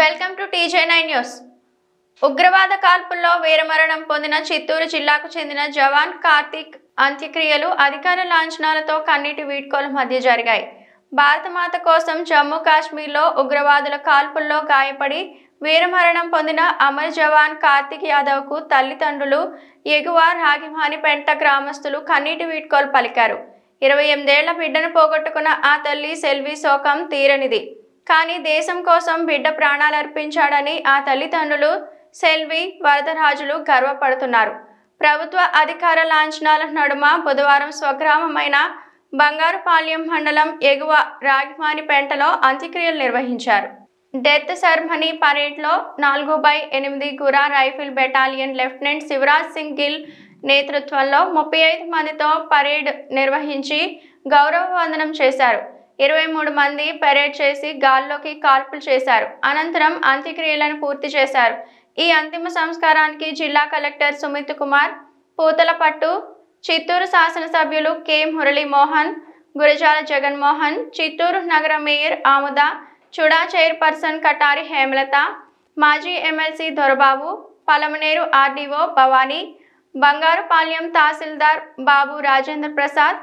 Welcome to TJ9 news. ఉగ్రవాద కాల్పుల్లో వీరమరణం పొందిన చిత్తూరు జిల్లాకు చెందిన జవాన్ కార్తిక్ అంత్యక్రియలు అధికార లాంఛనాలతో కన్నీటి వీడ్కోల మధ్య జరిగాయి. భారతమాత కోసం జమ్మూ కాశ్మీర్లో ఉగ్రవాదుల కాల్పుల్లో గాయపడి వీరమరణం పొందిన అమర్ జవాన్ కార్తిక్ యాదవ్కు తల్లిదండ్రులు ఎగువ రాగిమానిపెంట గ్రామస్తులు కన్నీటి వీడ్కోలు పలికారు. 28 ఏళ్ల బిడ్డను పోగొట్టుకున్న ఆ తల్లి సెల్వి శోకం తీరనిది. కానీ దేశం కోసం బిడ్డ ప్రాణాలు అర్పించాడని ఆ తల్లిదండ్రులు సెల్వి వరదరాజులు గర్వపడుతున్నారు. ప్రభుత్వ అధికార లాంఛనాల నడుమ బుధవారం స్వగ్రామమైన బంగారుపాళ్యం మండలం ఎగువ రాగిమానిపెంటలో అంత్యక్రియలు నిర్వహించారు. డెత్ సెరమనీ పరేడ్లో 4/8 Gorkha rifle battalion lieutenant Shivraj Singh Gill నేతృత్వంలో 35 మందితో పరేడ్ నిర్వహించి గౌరవ వందనం చేశారు. 23 మంది పరేడ్ చేసి గాల్లోకి కాల్పులు చేశారు. అనంతరం అంత్యక్రియలను పూర్తి చేశారు. ఈ అంతిమ సంస్కారానికి జిల్లా కలెక్టర్ సుమిత్ కుమార్ పూతలపట్టు, చిత్తూరు శాసనసభ్యులు కె మురళీమోహన్, గురజాల జగన్మోహన్, చిత్తూరు నగర మేయర్ ఆముద, చుడా చైర్పర్సన్ కటారి హేమలత, మాజీ ఎమ్మెల్సీ దొరబాబు, పలమనేరు ఆర్డీఓ భవానీ, బంగారుపాళ్యం తహసీల్దార్ బాబు రాజేంద్ర ప్రసాద్,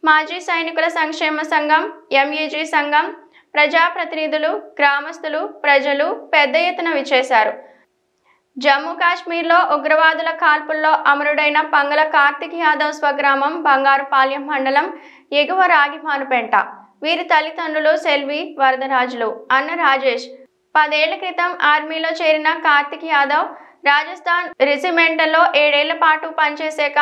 మాజీ సైనికుల సంక్షేమ సంఘం, ఎంఏజీ సంఘం, ప్రజాప్రతినిధులు, గ్రామస్తులు, ప్రజలు పెద్ద ఎత్తున విచ్చేశారు. జమ్మూ కాశ్మీర్లో ఉగ్రవాదుల కాల్పుల్లో అమరుడైన పంగల కార్తిక్ యాదవ్ స్వగ్రామం బంగారుపాళ్యం మండలం ఎగువ రాగిమానుపెంట. వీరి తల్లిదండ్రులు సెల్వి వరదరాజులు, అన్న రాజేష్. 10 ఏళ్ల క్రితం ఆర్మీలో చేరిన కార్తిక్ యాదవ్ రాజస్థాన్ రెజిమెంట్లో 7 ఏళ్ల పాటు పనిచేశాక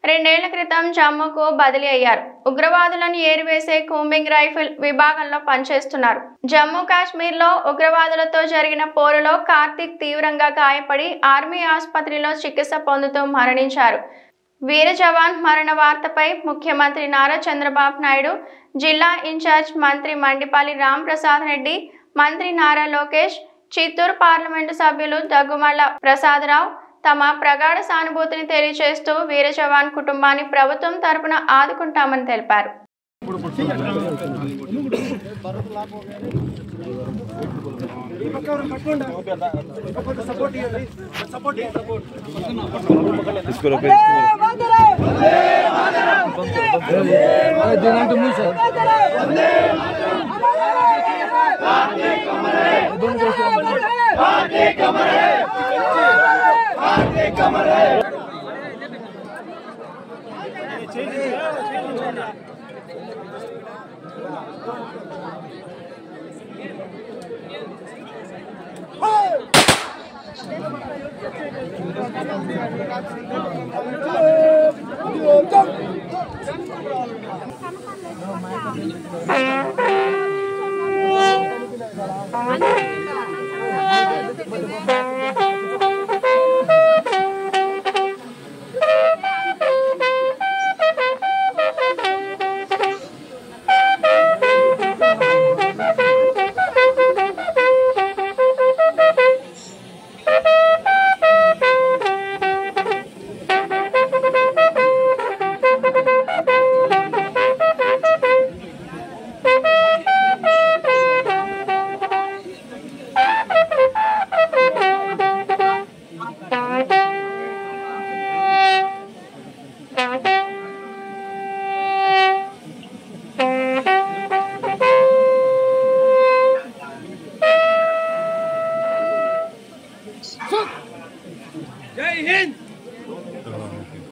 2 ఏళ్ల క్రితం జమ్మూకు బదిలీ అయ్యారు. ఉగ్రవాదులను ఏరివేసే కూంబింగ్ రైఫిల్ విభాగంలో పనిచేస్తున్నారు. జమ్మూ కాశ్మీర్లో ఉగ్రవాదులతో జరిగిన పోరులో కార్తిక్ తీవ్రంగా గాయపడి ఆర్మీ ఆసుపత్రిలో చికిత్స పొందుతూ మరణించారు. వీర జవాన్ మరణ వార్తపై ముఖ్యమంత్రి నారా చంద్రబాబు నాయుడు, జిల్లా ఇన్ఛార్జ్ మంత్రి మండిపల్లి రాంప్రసాద్ రెడ్డి, మంత్రి నారా లోకేష్, చిత్తూరు పార్లమెంటు సభ్యులు దగ్గుమల్ల ప్రసాదరావు తమ ప్రగాఢ సానుభూతిని తెలియజేస్తూ వీర జవాన్ కుటుంబాన్ని ప్రభుత్వం తరపున ఆదుకుంటామని తెలిపారు. जय हिंद।